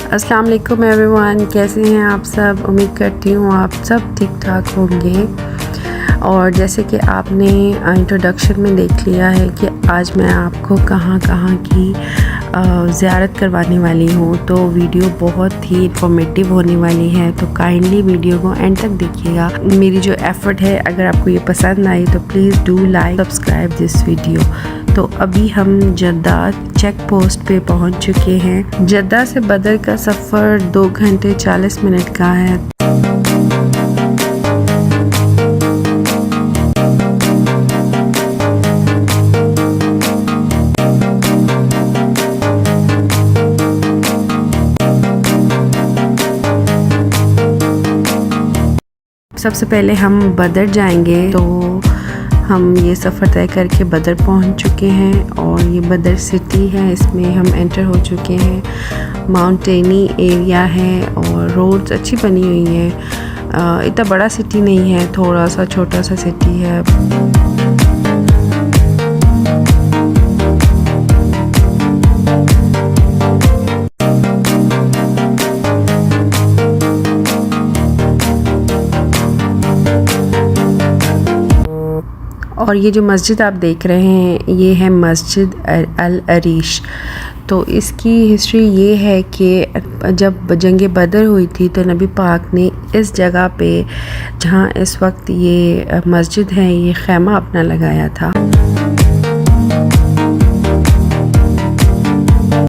अस्सलाम वालेकुम एवरीवन, कैसे हैं आप सब। उम्मीद करती हूँ आप सब ठीक ठाक होंगे। और जैसे कि आपने इंट्रोडक्शन में देख लिया है कि आज मैं आपको कहाँ कहाँ की ज़ियारत करवाने वाली हूँ, तो वीडियो बहुत ही इंफॉर्मेटिव होने वाली है। तो काइंडली वीडियो को एंड तक देखिएगा। मेरी जो एफ़र्ट है, अगर आपको ये पसंद आई तो please do like subscribe this video. तो अभी हम जद्दा चेक पोस्ट पे पहुंच चुके हैं। जद्दा से बदर का सफ़र 2 घंटे 40 मिनट का है। सबसे पहले हम बदर जाएंगे, तो हम ये सफ़र तय करके बदर पहुंच चुके हैं और ये बदर सिटी है, इसमें हम एंटर हो चुके हैं। माउंटेनी एरिया है और रोड्स अच्छी बनी हुई हैं। इतना बड़ा सिटी नहीं है, थोड़ा सा छोटा सा सिटी है। और ये जो मस्जिद आप देख रहे हैं, ये है मस्जिद अल अरीश। तो इसकी हिस्ट्री ये है कि जब जंग बदर हुई थी तो नबी पाक ने इस जगह पे, जहाँ इस वक्त ये मस्जिद है, ये खैमा अपना लगाया था।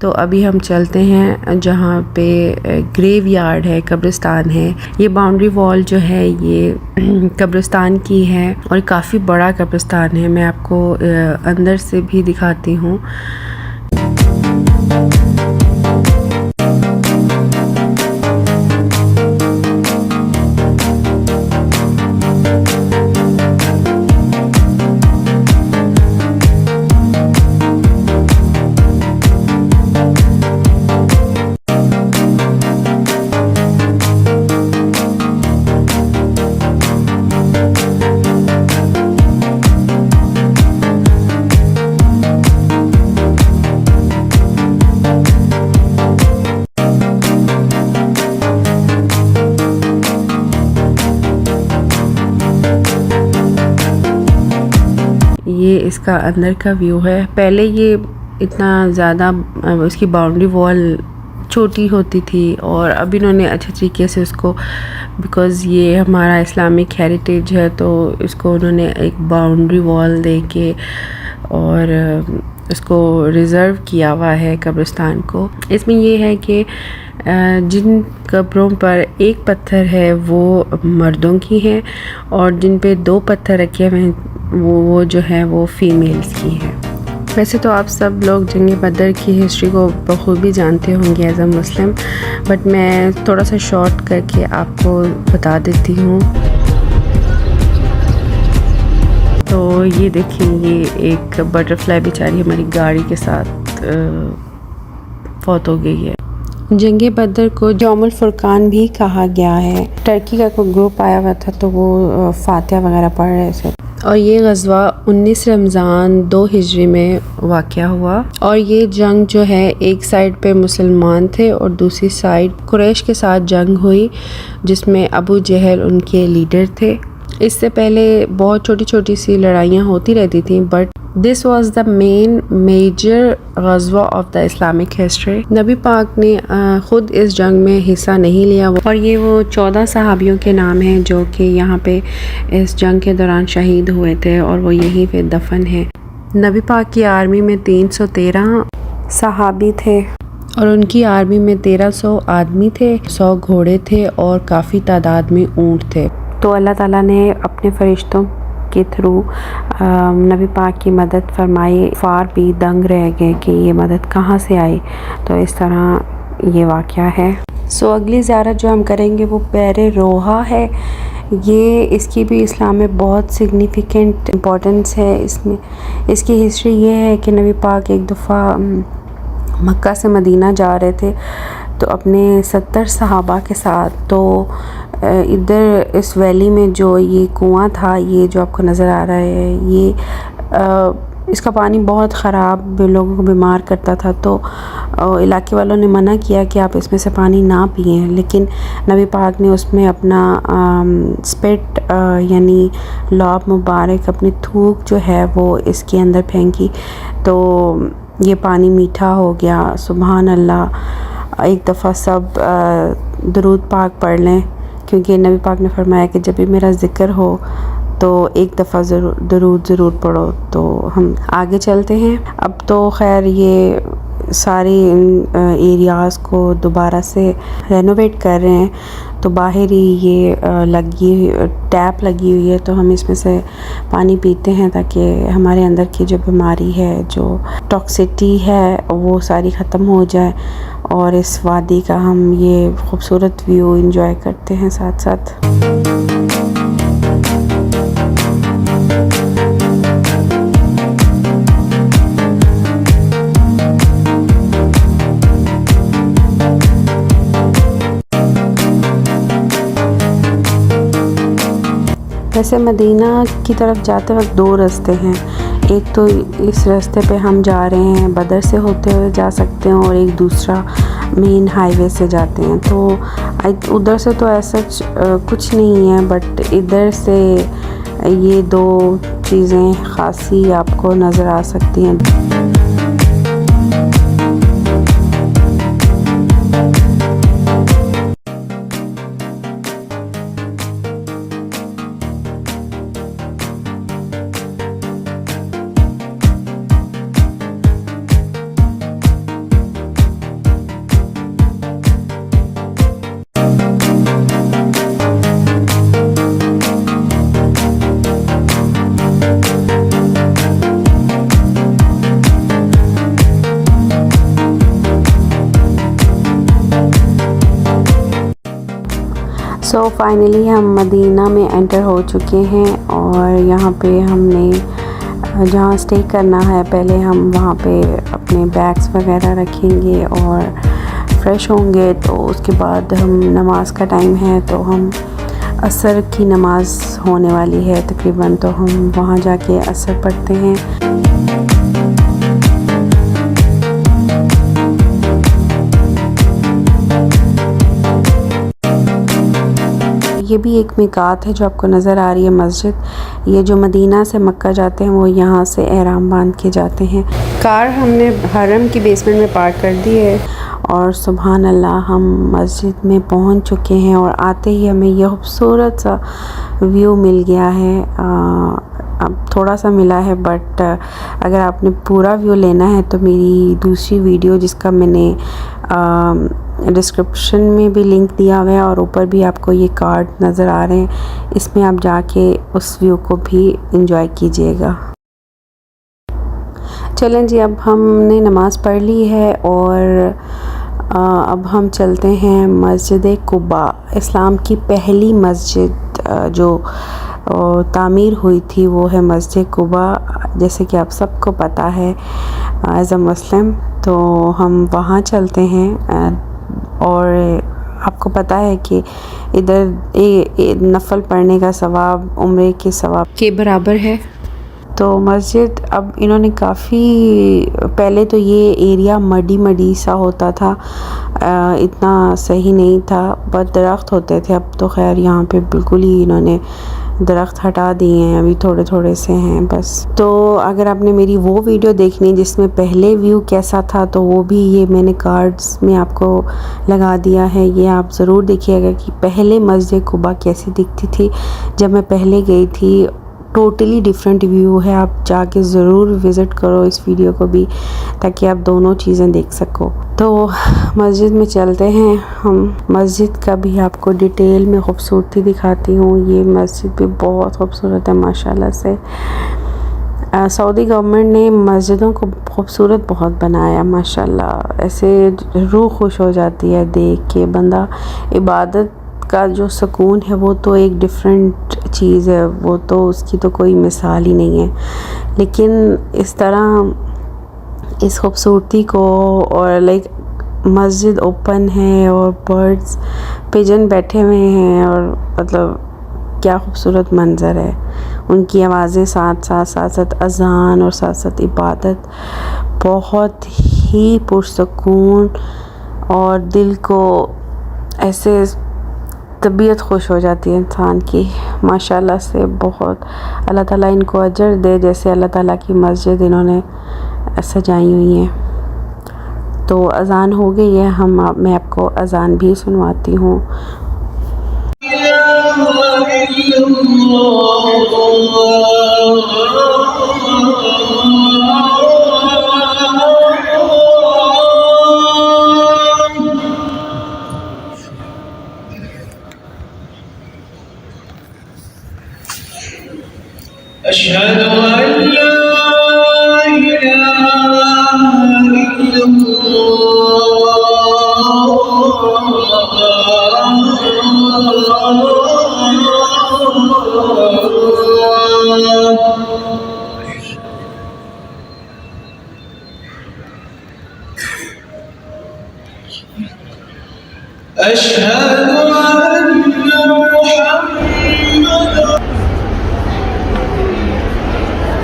तो अभी हम चलते हैं जहाँ पे ग्रेव यार्ड है, कब्रिस्तान है। ये बाउंड्री वॉल जो है ये कब्रिस्तान की है और काफ़ी बड़ा कब्रिस्तान है। मैं आपको अंदर से भी दिखाती हूँ। ये इसका अंदर का व्यू है। पहले ये इतना ज़्यादा इसकी बाउंड्री वॉल छोटी होती थी और अब इन्होंने अच्छे तरीके से उसको, बिकॉज़ ये हमारा इस्लामिक हेरिटेज है, तो इसको उन्होंने एक बाउंड्री वॉल दे के और इसको रिज़र्व किया हुआ है कब्रिस्तान को। इसमें ये है कि जिन कब्रों पर एक पत्थर है वो मर्दों की है और जिन पे 2 पत्थर रखे हुए हैं वो जो है वो फीमेल्स की है। वैसे तो आप सब लोग जंग बदर की हिस्ट्री को बखूबी जानते होंगे एज अ मुस्लिम, बट मैं थोड़ा सा शॉर्ट करके आपको बता देती हूँ। तो ये देखिए, ये एक बटरफ्लाई बेचारी हमारी गाड़ी के साथ फौत हो गई है। जंग बदर को यौमुल फुरकान भी कहा गया है। टर्की का कोई ग्रुप आया हुआ था तो वो फातिहा वगैरह पढ़ रहे थे। और ये गज़वा 19 रमज़ान 2 हिजरी में वाक़या हुआ। और ये जंग जो है, एक साइड पे मुसलमान थे और दूसरी साइड कुरैश के साथ जंग हुई, जिसमें अबू जहल उनके लीडर थे। इससे पहले बहुत छोटी छोटी सी लड़ाइयाँ होती रहती थी, but this was the main major गज़वा ऑफ द इस्लामिक हिस्ट्री। नबी पाक ने ख़ुद इस जंग में हिस्सा नहीं लिया और ये वो 14 सहाबियों के नाम हैं जो कि यहाँ पे इस जंग के दौरान शहीद हुए थे और वो यहीं पे दफन है। नबी पाक की आर्मी में 313 सहाबी थे और उनकी आर्मी में 1300 आदमी थे, 100 घोड़े थे और काफ़ी तादाद में ऊँट थे। तो अल्लाह ताला ने अपने फरिश्तों के थ्रू नबी पाक की मदद फरमाई। फार भी दंग रह गए कि ये मदद कहाँ से आई। तो इस तरह ये वाक़या है। सो अगली ज़ियारत जो हम करेंगे वो पैर रोहा है। ये इसकी भी इस्लाम में बहुत सिग्निफिकेंट इम्पोर्टेंस है। इसमें इसकी हिस्ट्री ये है कि नबी पाक एक दफ़ा मक्का से मदीना जा रहे थे तो अपने 70 सहाबा के साथ, तो इधर इस वैली में जो ये कुआं था, ये जो आपको नज़र आ रहा है, ये इसका पानी बहुत ख़राब लोगों को बीमार करता था, तो इलाके वालों ने मना किया कि आप इसमें से पानी ना पिएं, लेकिन नबी पाक ने उसमें अपना स्पिट यानी लौब मुबारक, अपनी थूक जो है वो इसके अंदर फेंकी, तो ये पानी मीठा हो गया। सुभान अल्लाह। एक दफ़ा सब दुरूद पाक पढ़ लें, क्योंकि नबी पाक ने फरमाया कि जब भी मेरा ज़िक्र हो तो एक दफ़ा दुरूद ज़रूर पढ़ो। तो हम आगे चलते हैं। अब तो खैर ये सारे एरियाज़ को दोबारा से रेनोवेट कर रहे हैं, तो बाहर ही ये टैप लगी हुई है, तो हम इसमें से पानी पीते हैं ताकि हमारे अंदर की जो बीमारी है, जो टॉक्सिटी है, वो सारी ख़त्म हो जाए और इस वादी का हम ये खूबसूरत व्यू एंजॉय करते हैं साथ साथ। वैसे मदीना की तरफ जाते वक्त दो रास्ते हैं, एक तो इस रास्ते पे हम जा रहे हैं, बदर से होते हुए जा सकते हैं, और एक दूसरा मेन हाईवे से जाते हैं। तो उधर से तो ऐसा कुछ नहीं है, बट इधर से ये दो चीज़ें ख़ासी आपको नज़र आ सकती हैं। सो फाइनली हम मदीना में एंटर हो चुके हैं, और यहाँ पे हमने जहाँ स्टे करना है, पहले हम वहाँ पे अपने बैग्स वगैरह रखेंगे और फ्रेश होंगे। तो उसके बाद हम नमाज का टाइम है, तो हम असर की नमाज होने वाली है तकरीबन, तो हम वहाँ जाके असर पढ़ते हैं। ये भी एक मिकात है जो आपको नज़र आ रही है मस्जिद। ये जो मदीना से मक्का जाते हैं वो यहाँ से एहराम बांध के जाते हैं। कार हमने हरम की बेसमेंट में पार्क कर दी है, और सुभान अल्लाह हम मस्जिद में पहुँच चुके हैं, और आते ही हमें यह खूबसूरत सा व्यू मिल गया है। अब थोड़ा सा मिला है, बट अगर आपने पूरा व्यू लेना है तो मेरी दूसरी वीडियो, जिसका मैंने डिस्क्रिप्शन में भी लिंक दिया हुआ है और ऊपर भी आपको ये कार्ड नज़र आ रहे हैं, इसमें आप जाके उस व्यू को भी एंजॉय कीजिएगा। चलें जी, अब हमने नमाज़ पढ़ ली है, और अब हम चलते हैं मस्जिद कुबा। इस्लाम की पहली मस्जिद जो तामीर हुई थी वो है मस्जिद कुबा, जैसे कि आप सबको पता है एज़ अ मुस्लिम। तो हम वहाँ चलते हैं, और आपको पता है कि इधर नफल पढ़ने का सवाब उम्रे के सवाब के बराबर है। तो मस्जिद, अब इन्होंने काफ़ी, पहले तो ये एरिया मडी सा होता था, इतना सही नहीं था, बहुत दरख्त होते थे। अब तो खैर यहाँ पे बिल्कुल ही इन्होंने दरख्त हटा दिए हैं, अभी थोड़े थोड़े से हैं बस। तो अगर आपने मेरी वो वीडियो देखनी जिसमें पहले व्यू कैसा था, तो वो भी ये मैंने कार्ड्स में आपको लगा दिया है, ये आप ज़रूर देखिएगा कि पहले मस्जिद कुबा कैसी दिखती थी जब मैं पहले गई थी। टोटली डिफरेंट व्यू है, आप जाके ज़रूर विज़िट करो इस वीडियो को भी, ताकि आप दोनों चीज़ें देख सको। तो मस्जिद में चलते हैं हम। मस्जिद का भी आपको डिटेल में ख़ूबसूरती दिखाती हूँ। ये मस्जिद भी बहुत खूबसूरत है माशाल्लाह से। सऊदी गवर्नमेंट ने मस्जिदों को खूबसूरत बहुत बनाया माशाल्लाह, ऐसे रूह खुश हो जाती है देख के। बंदा इबादत का जो सुकून है वो तो एक डिफरेंट चीज़ है, वो तो उसकी तो कोई मिसाल ही नहीं है। लेकिन इस तरह इस खूबसूरती को, और लाइक मस्जिद ओपन है और बर्ड्स पिजन बैठे हुए हैं, और मतलब क्या खूबसूरत मंज़र है। उनकी आवाज़ें साथ अज़ान और साथ साथ इबादत बहुत ही पुरसकून और दिल को ऐसे तबीयत खुश हो जाती है इंसान की। माशाल्लाह से बहुत अल्लाह ताला इनको अजर दे, जैसे अल्लाह ताला की मस्जिद इन्होंने सजाई हुई है। तो अज़ान हो गई है, मैं आपको अज़ान भी सुनवाती हूँ। अशहदु अन ला इलाहा इल्लल्लाह अशहदु अन्ना मुहम्मदन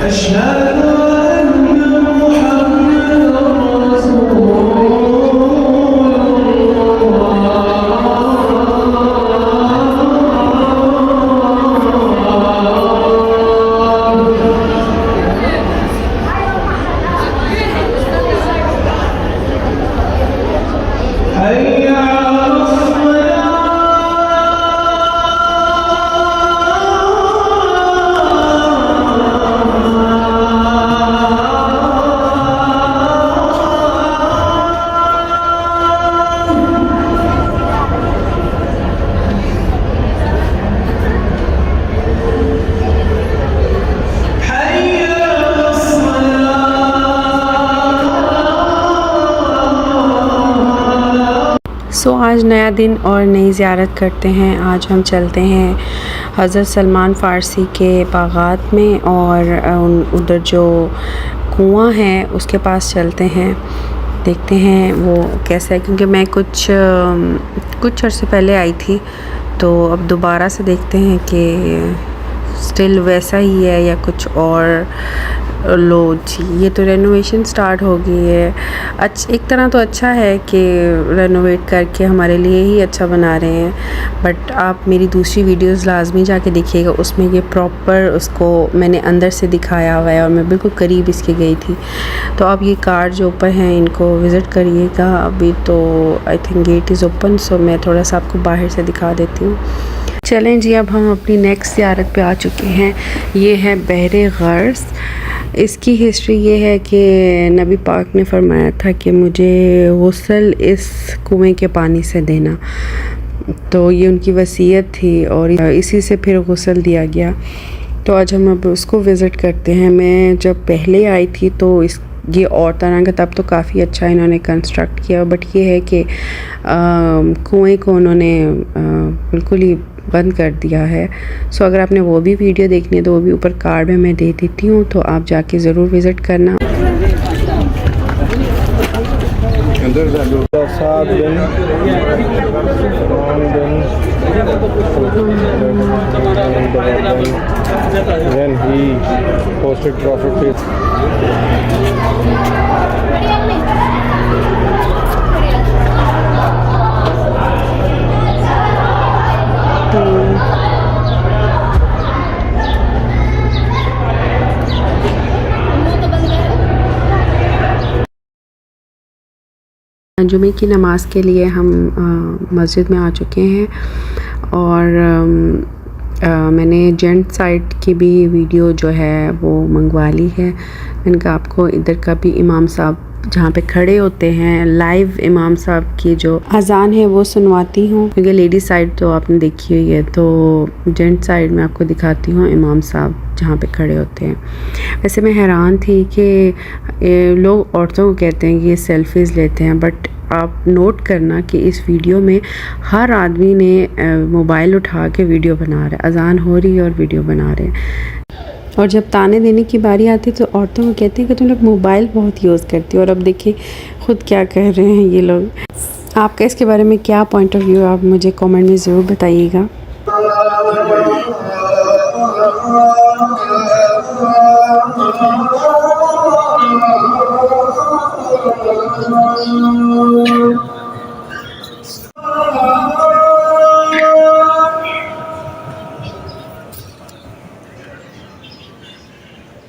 अशहदु अन्ना मुहम्मदन रसूलुल्लाह। हैया सो आज नया दिन और नई ज़ियारत करते हैं। आज हम चलते हैं हज़रत सलमान फ़ारसी के बागात में और उधर जो कुआं है उसके पास चलते हैं, देखते हैं वो कैसा है, क्योंकि मैं कुछ अर्से पहले आई थी, तो अब दोबारा से देखते हैं कि स्टिल वैसा ही है या कुछ और। लो जी, ये तो रेनोवेशन स्टार्ट हो गई है। एक तरह तो अच्छा है कि रेनोवेट करके हमारे लिए ही अच्छा बना रहे हैं, बट आप मेरी दूसरी वीडियोस लाजमी जाके देखिएगा, उसमें ये प्रॉपर उसको मैंने अंदर से दिखाया हुआ है और मैं बिल्कुल करीब इसके गई थी। तो आप ये कार जो ऊपर हैं इनको विज़िट करिएगा। अभी तो I think gate is open, so मैं थोड़ा सा आपको बाहर से दिखा देती हूँ। चलें जी, अब हम अपनी नेक्स्ट ज़ियारत पे आ चुके हैं। ये है बहरे गर्स। इसकी हिस्ट्री ये है कि नबी पाक ने फरमाया था कि मुझे गुस्ल इस कुएं के पानी से देना, तो ये उनकी वसीयत थी और इसी से फिर गुस्ल दिया गया। तो आज हम अब उसको विज़िट करते हैं। मैं जब पहले आई थी तो ये और तरह का, तब तो काफ़ी अच्छा इन्होंने कंस्ट्रक्ट किया, बट ये है कि कुएं को उन्होंने बिल्कुल ही बंद कर दिया है। सो अगर आपने वो भी वीडियो देखनी है तो वो भी ऊपर कार्ड में मैं दे देती हूँ, तो आप जाके ज़रूर विज़िट करना। Then he posted Prophet faith. जुमे की नमाज़ के लिए हम मस्जिद में आ चुके हैं और मैंने जेंट साइड की भी वीडियो जो है वो मंगवा ली है। मैंने कहा आपको इधर का भी इमाम साहब जहाँ पे खड़े होते हैं, लाइव इमाम साहब की जो अज़ान है वो सुनवाती हूँ, क्योंकि लेडी साइड तो आपने देखी हुई है, तो जेंट साइड में आपको दिखाती हूँ इमाम साहब जहाँ पे खड़े होते हैं। वैसे मैं हैरान थी कि लोग औरतों को कहते हैं कि ये सेल्फीज़ लेते हैं, बट आप नोट करना कि इस वीडियो में हर आदमी ने मोबाइल उठा के वीडियो बना रहा है, अज़ान हो रही है और वीडियो बना रहे हैं। और जब ताने देने की बारी आती तो औरतों को कहते हैं कि तुम लोग मोबाइल बहुत यूज़ करती हो, और अब देखिए ख़ुद क्या कह रहे हैं ये लोग। आपका इसके बारे में क्या पॉइंट ऑफ व्यू है, आप मुझे कमेंट में ज़रूर बताइएगा।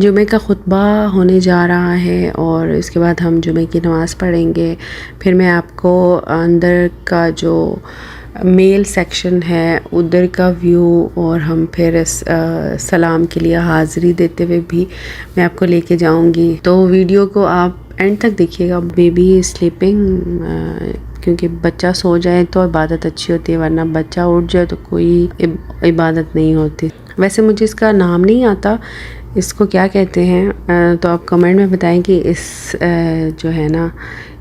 जुमे का खुतबा होने जा रहा है और इसके बाद हम जुमे की नमाज़ पढ़ेंगे। फिर मैं आपको अंदर का जो मेल सेक्शन है उधर का व्यू और हम फिर सलाम के लिए हाज़िरी देते हुए भी मैं आपको लेके जाऊंगी। तो वीडियो को आप एंड तक देखिएगा। बेबी इज़ स्लीपिंग, क्योंकि बच्चा सो जाए तो इबादत अच्छी होती है, वरना बच्चा उठ जाए तो कोई इबादत नहीं होती। वैसे मुझे इसका नाम नहीं आता, इसको क्या कहते हैं, तो आप कमेंट में बताएं कि इस जो है ना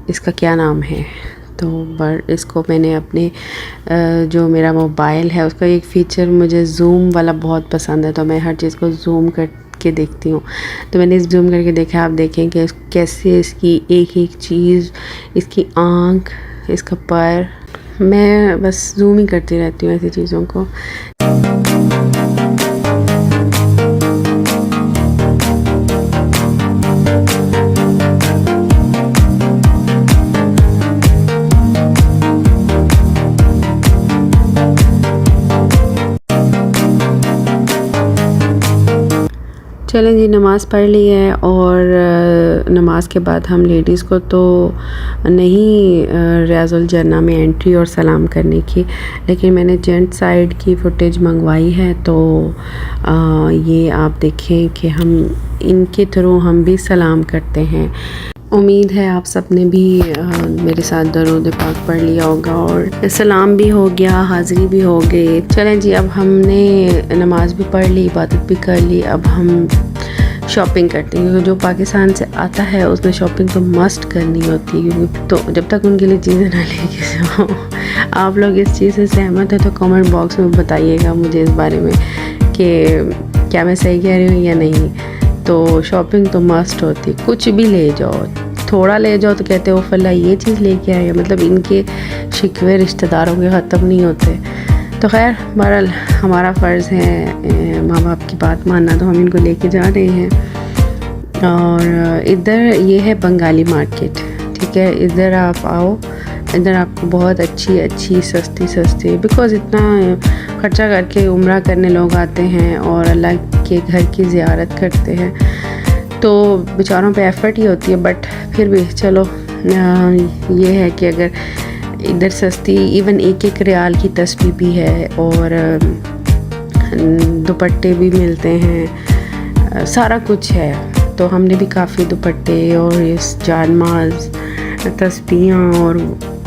इसका क्या नाम है। तो बट इसको मैंने अपने जो मेरा मोबाइल है उसका एक फ़ीचर मुझे ज़ूम वाला बहुत पसंद है, तो मैं हर चीज़ को ज़ूम करके देखती हूँ। तो मैंने इस ज़ूम करके देखा। आप देखें कि कैसे इसकी एक एक चीज़, इसकी आँख, इसका पैर, मैं बस ज़ूम ही करती रहती हूँ ऐसी चीज़ों को। चलें जी, नमाज़ पढ़ ली है और नमाज के बाद हम लेडीज़ को तो नहीं रियाज़ुल जन्ना में एंट्री और सलाम करने की, लेकिन मैंने जेंट साइड की फुटेज मंगवाई है। तो ये आप देखें कि हम इनके थ्रू हम भी सलाम करते हैं। उम्मीद है आप सब ने भी मेरे साथ दरूद पाक पढ़ लिया होगा और सलाम भी हो गया, हाज़िरी भी हो गई। चलें जी, अब हमने नमाज भी पढ़ ली, इबादत भी कर ली, अब हम शॉपिंग करते हैं। क्योंकि जो पाकिस्तान से आता है उसने शॉपिंग तो मस्ट करनी होती है, क्योंकि तो जब तक उनके लिए चीज़ें ना लेके जाओ। आप लोग इस चीज़ से सहमत है तो कमेंट बॉक्स में बताइएगा मुझे इस बारे में कि क्या मैं सही कह रही हूँ या नहीं। तो शॉपिंग तो मस्ट होती, कुछ भी ले जाओ, थोड़ा ले जाओ तो कहते हो फला ये चीज़ लेके आए, मतलब इनके शिकवे रिश्तेदारों के ख़त्म नहीं होते। तो खैर बहरहाल हमारा फ़र्ज़ है माँ बाप की बात मानना, तो हम इनको लेके जा रहे हैं। और इधर ये है बंगाली मार्केट, ठीक है। इधर आप आओ, इधर आपको बहुत अच्छी सस्ती बिकॉज़ इतना ख़र्चा करके उम्रा करने लोग आते हैं और अल्लाह के घर की ज़ियारत करते हैं, तो बेचारों पे एफ़र्ट ही होती है। बट फिर भी चलो ये है कि अगर इधर सस्ती इवन एक रियाल की तस्बीह भी है और दुपट्टे भी मिलते हैं, सारा कुछ है। तो हमने भी काफ़ी दुपट्टे और इस जानमाज़ तस्बीहां और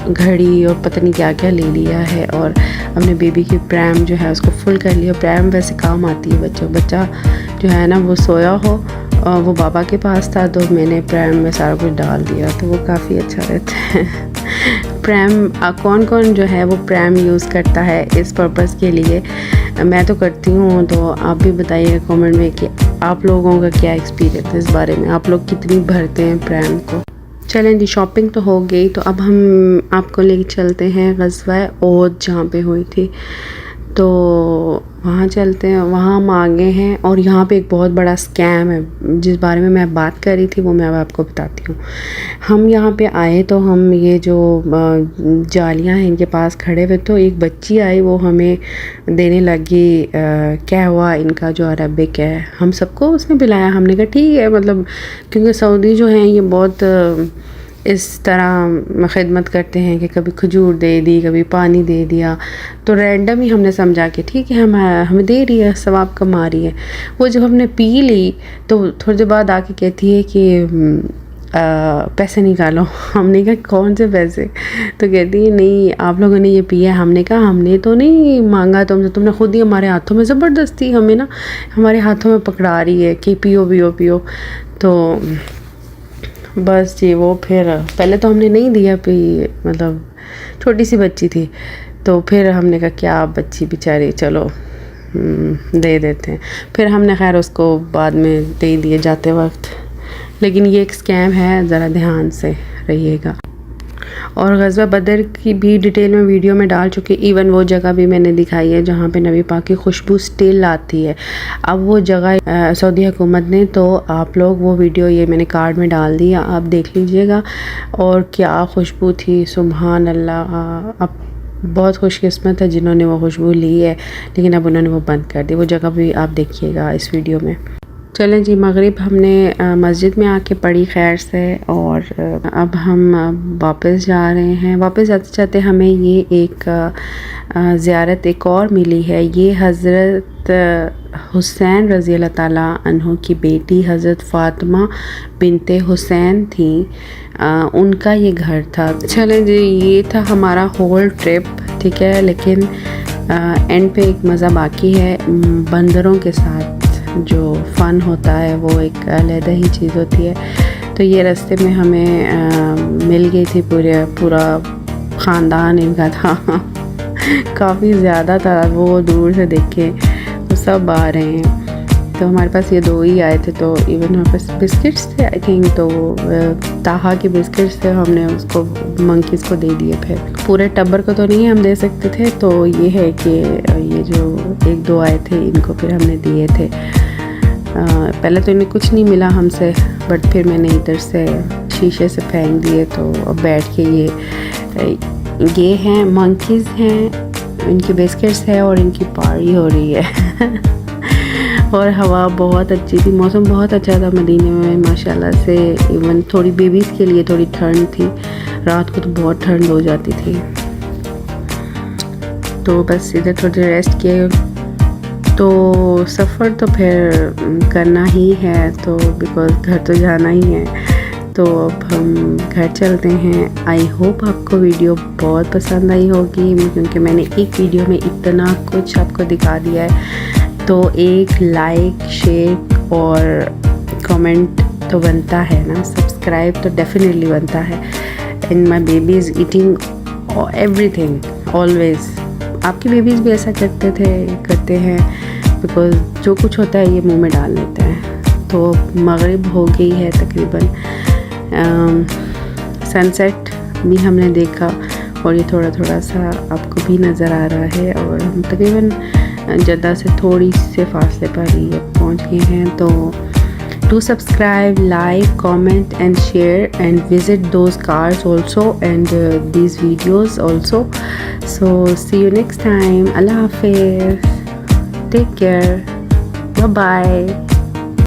घड़ी और पता नहीं क्या क्या ले लिया है। और हमने बेबी की प्रैम जो है उसको फुल कर लिया। प्रैम वैसे काम आती है बच्चा जो है ना वो सोया हो, वो बाबा के पास था, तो मैंने प्रैम में सारा कुछ डाल दिया, तो वो काफ़ी अच्छा रहता है। प्रैम कौन कौन जो है वो प्रैम यूज़ करता है इस पर्पज़ के लिए, मैं तो करती हूँ। तो आप भी बताइएगा कमेंट में कि आप लोगों का क्या एक्सपीरियंस है इस बारे में, आप लोग कितनी भरते हैं प्रैम को। चलें जी, शॉपिंग तो हो गई, तो अब हम आपको लेके चलते हैं ग़ज़वा ओद जहाँ पे हुई थी, तो वहाँ चलते हैं। वहाँ हम आ गए हैं और यहाँ पे एक बहुत बड़ा स्कैम है जिस बारे में मैं बात कर रही थी, वो मैं अब आपको बताती हूँ। हम यहाँ पे आए तो हम ये जो जालियाँ हैं इनके पास खड़े हुए, तो एक बच्ची आई, वो हमें देने लगी क्या हुआ इनका जो अरबिक है। हम सबको उसने बुलाया, हमने कहा ठीक है, मतलब क्योंकि सऊदी जो हैं ये बहुत इस तरह खिदमत करते हैं कि कभी खजूर दे दी, कभी पानी दे दिया, तो रैंडम ही हमने समझा कि ठीक है हमें दे रही है, सवाब कमा रही है। वो जब हमने पी ली तो थोड़ी देर बाद आके कहती है कि पैसे निकालो। हमने कहा कौन से पैसे? तो कहती है नहीं आप लोगों ने ये पिया है। हमने कहा हमने तो नहीं मांगा तुमसे, तुमने खुद ही हमारे हाथों में ज़बरदस्ती हमें ना हमारे हाथों में पकड़ा रही है कि पियो पियो पियो। तो बस जी वो फिर पहले तो हमने नहीं दिया, मतलब छोटी सी बच्ची थी, तो फिर हमने कहा क्या बच्ची बेचारी, चलो दे देते हैं। फिर हमने खैर उसको बाद में दे दिए जाते वक्त। लेकिन ये एक स्कैम है, ज़रा ध्यान से रहिएगा। और ग़ज़वा बदर की भी डिटेल में वीडियो में डाल चुकी, इवन वो जगह भी मैंने दिखाई है जहाँ पे नबी पाक की खुशबू स्टिल आती है। अब वो जगह सऊदी हुकूमत ने, तो आप लोग वो वीडियो ये मैंने कार्ड में डाल दिया, आप देख लीजिएगा। और क्या खुशबू थी, सुभान अल्लाह। अब बहुत खुशकिस्मत है जिन्होंने वो खुशबू ली है, लेकिन अब उन्होंने वो बंद कर दी। वो जगह भी आप देखिएगा इस वीडियो में। चलें जी, मगरिब हमने मस्जिद में आके पढ़ी खैर से, और अब हम वापस जा रहे हैं। वापस जाते जाते हमें ये एक ज़ियारत एक और मिली है। ये हज़रत हुसैन रज़ी अल्लाह ताला अन्हु की बेटी हज़रत फ़ातिमा बिनते हुसैन थी, उनका ये घर था। चलें जी, ये था हमारा होल ट्रिप, ठीक है। लेकिन एंड पे एक मज़ा बाकी है। बंदरों के साथ जो फ़न होता है वो एक अलग ही चीज़ होती है। तो ये रास्ते में हमें मिल गई थी पूरा ख़ानदान इनका था। काफ़ी ज़्यादा था, वो दूर से देखे तो सब आ रहे हैं। तो हमारे पास ये दो ही आए थे, तो इवन हमारे पास बिस्किट्स थे आई थिंक, तो ताहा के बिस्किट्स थे, हमने उसको मंकीज़ को दे दिए। फिर पूरे टब्बर को तो नहीं हम दे सकते थे, तो ये है कि ये जो एक दो आए थे इनको फिर हमने दिए थे। पहले तो इन्हें कुछ नहीं मिला हमसे, बट फिर मैंने इधर से शीशे से फेंक दिए। तो अब बैठ के ये हैं मंकीज़ हैं, इनकी बिस्किट्स है और इनकी पार्टी हो रही है। और हवा बहुत अच्छी थी, मौसम बहुत अच्छा था मदीने में माशाल्लाह से। इवन थोड़ी बेबीज़ के लिए थोड़ी ठंड थी, रात को तो बहुत ठंड हो जाती थी। तो बस इधर थोड़ी देर रेस्ट किए। तो सफ़र तो फिर करना ही है, तो बिकॉज़ घर तो जाना ही है। तो अब हम घर चलते हैं। आई होप आपको वीडियो बहुत पसंद आई होगी, क्योंकि मैंने एक वीडियो में इतना कुछ आपको दिखा दिया है। तो एक लाइक, शेयर और कमेंट तो बनता है ना, सब्सक्राइब तो डेफिनेटली बनता है। And my baby is eating everything always. आपकी बेबीज़ भी ऐसा करते हैं, बिकॉज़ जो कुछ होता है ये मुंह में डाल लेते हैं। तो मगरिब हो गई है तकरीबन, सनसेट भी हमने देखा, और ये थोड़ा थोड़ा सा आपको भी नज़र आ रहा है। और हम तकरीबन जद्दा से थोड़ी से फासले पर ही पहुँच गए हैं। तो do subscribe, like, comment and share, and visit those cars also, and these videos also. So see you next time. Allah Hafiz. Take care. Bye bye.